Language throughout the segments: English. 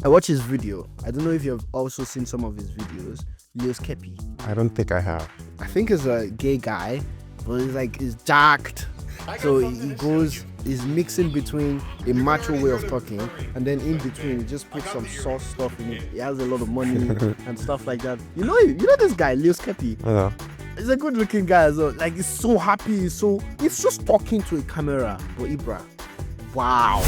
I watch his video. I don't know if you've also seen some of his videos. Leo's Kepi. I don't think I have. I think he's a gay guy, but he's jacked. So he goes, he's mixing between a macho way of talking, and then in between he just puts some sauce stuff in it. He has a lot of money and stuff like that. You know this guy, Leo's Kepi. Hello. He's a good looking guy as well. Like, he's so happy, he's just talking to a camera. But Ibra, wow.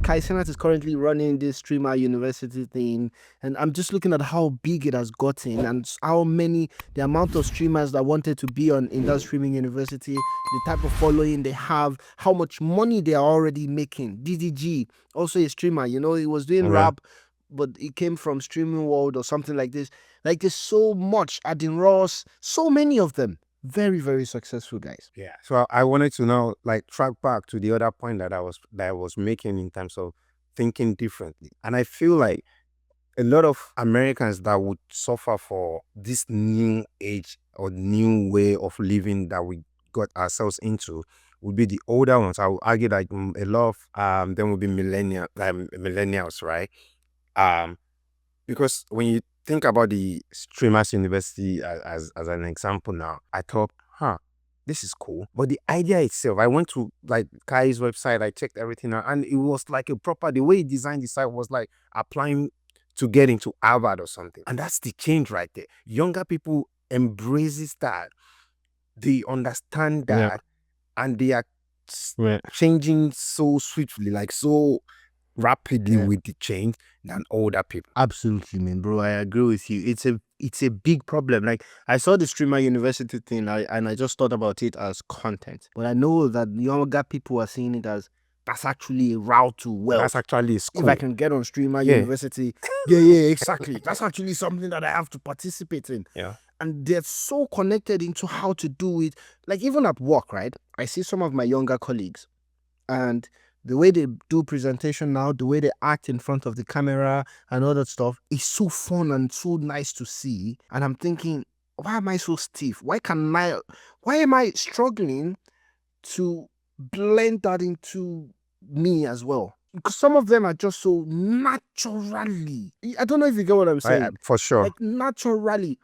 Kai Senat is currently running this streamer university thing, and I'm just looking at how big it has gotten and how many, the amount of streamers that wanted to be in that streaming university, the type of following they have, how much money they are already making. DDG, also a streamer, he was doing rap, but it came from streaming world or something like this. Like, there's so much. Adin Ross, so many of them. Very, very successful guys. Yeah. So I wanted to now track back to the other point that I was making in terms of thinking differently. And I feel like a lot of Americans that would suffer for this new age or new way of living that we got ourselves into would be the older ones. I would argue that a lot of them would be millennials, right? Because when you think about the streamers university as an example now, I thought, this is cool. But the idea itself, I went to Kai's website, I checked everything out, and it was like the way he designed the site was like applying to get into Harvard or something. And that's the change right there. Younger people embraces that. They understand that, and they are changing so swiftly, like so rapidly with the change than older people. Absolutely, man, bro. I agree with you. It's a big problem. Like, I saw the streamer university thing, and I just thought about it as content. But I know that younger people are seeing it as that's actually a route to wealth. That's actually a school. If I can get on streamer university, yeah, exactly. That's actually something that I have to participate in. Yeah. And they're so connected into how to do it. Like, even at work, right? I see some of my younger colleagues, and the way they do presentation now, the way they act in front of the camera and all that stuff is so fun and so nice to see. And I'm thinking, why am I so stiff? Why am I struggling to blend that into me as well? Because some of them are just so naturally. I don't know if you get what I'm saying. For sure. Like, naturally.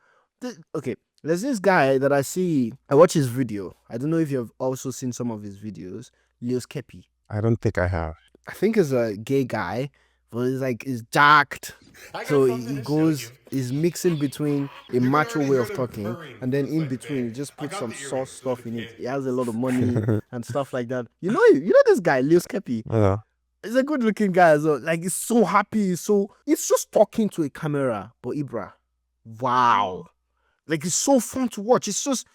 Okay, there's this guy that I see. I watch his video. I don't know if you've also seen some of his videos. Leo's Kepi. I don't think I have. I think he's a gay guy, but he's jacked. So he's mixing between a macho way of talking, and then in between he just puts some sauce stuff in it. He has a lot of money and stuff like that. You know this guy, Leo's Kepi. Yeah. He's a good looking guy as well. Like, he's so happy. It's just talking to a camera. But Ibra, wow. Like, it's so fun to watch. It's just,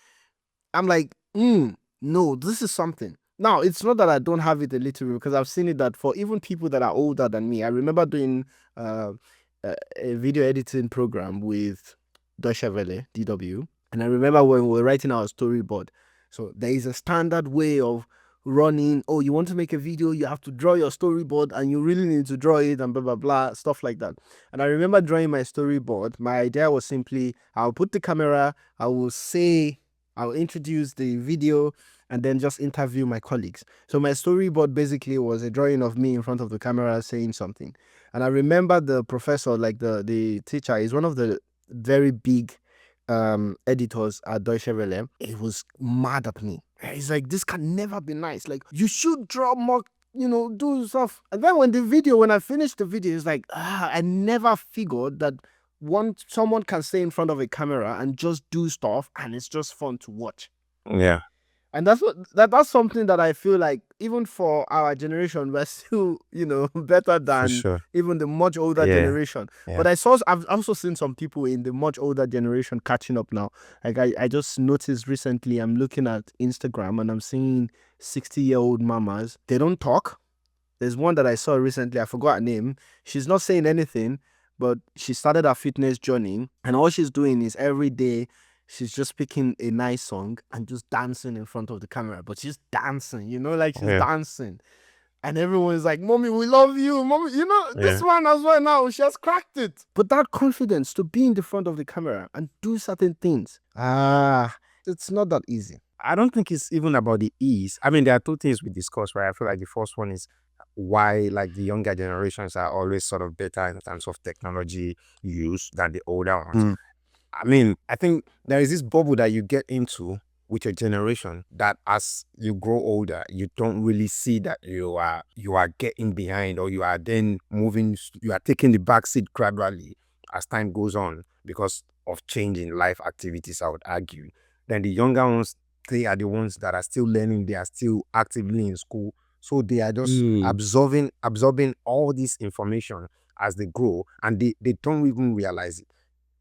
I'm like, no, this is something. Now, it's not that I don't have it a little bit, because I've seen it that for even people that are older than me, I remember doing a video editing program with Deutsche Welle, DW. And I remember when we were writing our storyboard. So there is a standard way of running. Oh, you want to make a video, you have to draw your storyboard, and you really need to draw it, and blah, blah, blah, stuff like that. And I remember drawing my storyboard. My idea was simply, I'll put the camera, I'll introduce the video, and then just interview my colleagues. So my storyboard basically was a drawing of me in front of the camera saying something. And I remember the professor, like the teacher, is one of the very big editors at Deutsche Welle. He was mad at me. He's like, this can never be nice. Like, you should draw more, do stuff. And then when I finished the video, it's like, I never figured that someone can stay in front of a camera and just do stuff, and it's just fun to watch. Yeah. And that's something that I feel like, even for our generation, we're still, better than even the much older generation. Yeah. But I've also seen some people in the much older generation catching up now. Like, I just noticed recently, I'm looking at Instagram and I'm seeing 60-year-old mamas. They don't talk. There's one that I saw recently, I forgot her name. She's not saying anything, but she started her fitness journey, and all she's doing is every day she's just picking a nice song and just dancing in front of the camera. But she's dancing, like she's dancing. And everyone's like, "Mommy, we love you. Mommy, you know, this Yeah. one as well now, she has cracked it." But that confidence to be in the front of the camera and do certain things, it's not that easy. I don't think it's even about the ease. I mean, there are two things we discussed, right? I feel like the first one is why like the younger generations are always sort of better in terms of technology use than the older ones. Mm. I mean, I think there is this bubble that you get into with your generation that as you grow older, you don't really see that you are getting behind, or you are then moving, you are taking the back seat gradually as time goes on because of changing life activities, I would argue. Then the younger ones, they are the ones that are still learning, they are still actively in school. So they are just absorbing all this information as they grow, and they don't even realize it.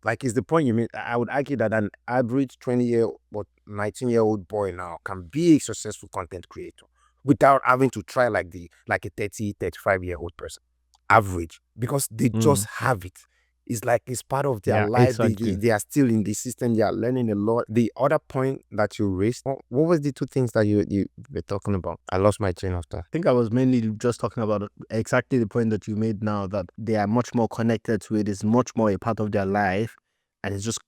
Like, it's the point you made. I would argue that an average 20-year or 19-year-old boy now can be a successful content creator without having to try like a 30, 35-year-old person. Average. Because they just have it. It's like it's part of their Yeah, life. exactly. They are still in the system. They are learning a lot. The other point that you raised, what was the two things that you were talking about? I lost my train of thought. I think I was mainly just talking about exactly the point that you made now, that they are much more connected to it. It's much more a part of their life, and it's just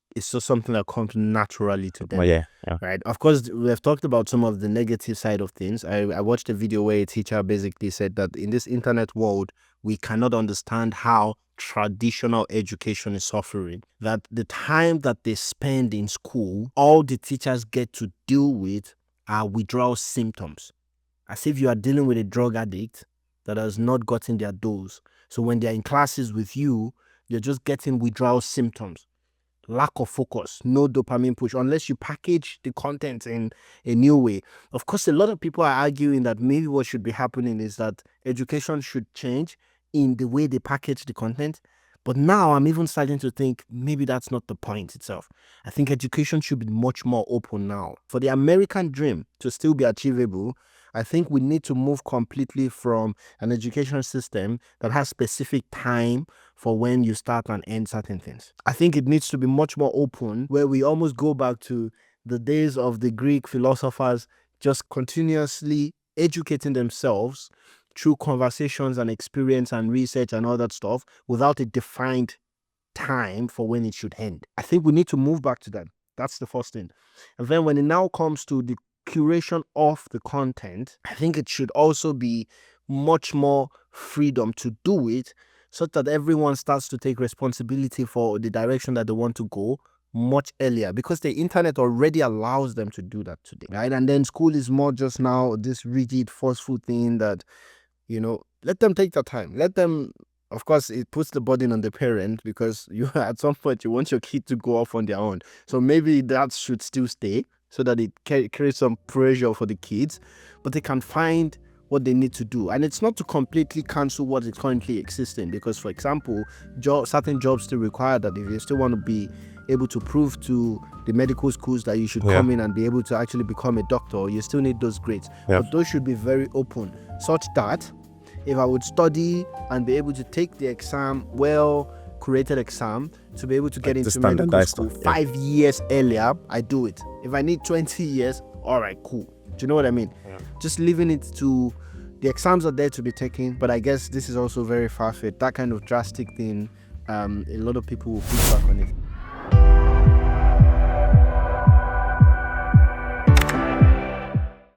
something that comes naturally to them. Oh, yeah. Right. Of course, we have talked about some of the negative side of things. I watched a video where a teacher basically said that in this internet world, we cannot understand how traditional education is suffering. That the time that they spend in school, all the teachers get to deal with are withdrawal symptoms. As if you are dealing with a drug addict that has not gotten their dose. So when they're in classes with you, you're just getting withdrawal symptoms. Lack of focus, no dopamine push, unless you package the content in a new way. Of course, a lot of people are arguing that maybe what should be happening is that education should change in the way they package the content. But now I'm even starting to think maybe that's not the point itself. I think education should be much more open now. For the American dream to still be achievable, I think we need to move completely from an education system that has specific time for when you start and end certain things. I think it needs to be much more open, where we almost go back to the days of the Greek philosophers just continuously educating themselves through conversations and experience and research and all that stuff without a defined time for when it should end. I think we need to move back to that. That's the first thing. And then when it now comes to the curation of the content, I think it should also be much more freedom to do it, such that everyone starts to take responsibility for the direction that they want to go much earlier, because the internet already allows them to do that today, right? And then school is more just now this rigid, forceful thing that, let them take their time. Let them, of course, it puts the burden on the parent, because you at some point you want your kid to go off on their own. So maybe that should still stay, so that it creates some pressure for the kids, but they can find what they need to do. And it's not to completely cancel what is currently existing, because, for example, certain jobs still require that if you still want to be able to prove to the medical schools that you should come in and be able to actually become a doctor, you still need those grades. But those should be very open, such that if I would study and be able to take the exam, well-curated exam, to be able to get into medical school 5 years earlier, I do it. If I need 20 years, all right, cool. Do you know what I mean? Just leaving it to the exams are there to be taken, but I guess this is also very far-fetched. That kind of drastic thing, a lot of people will push back on it.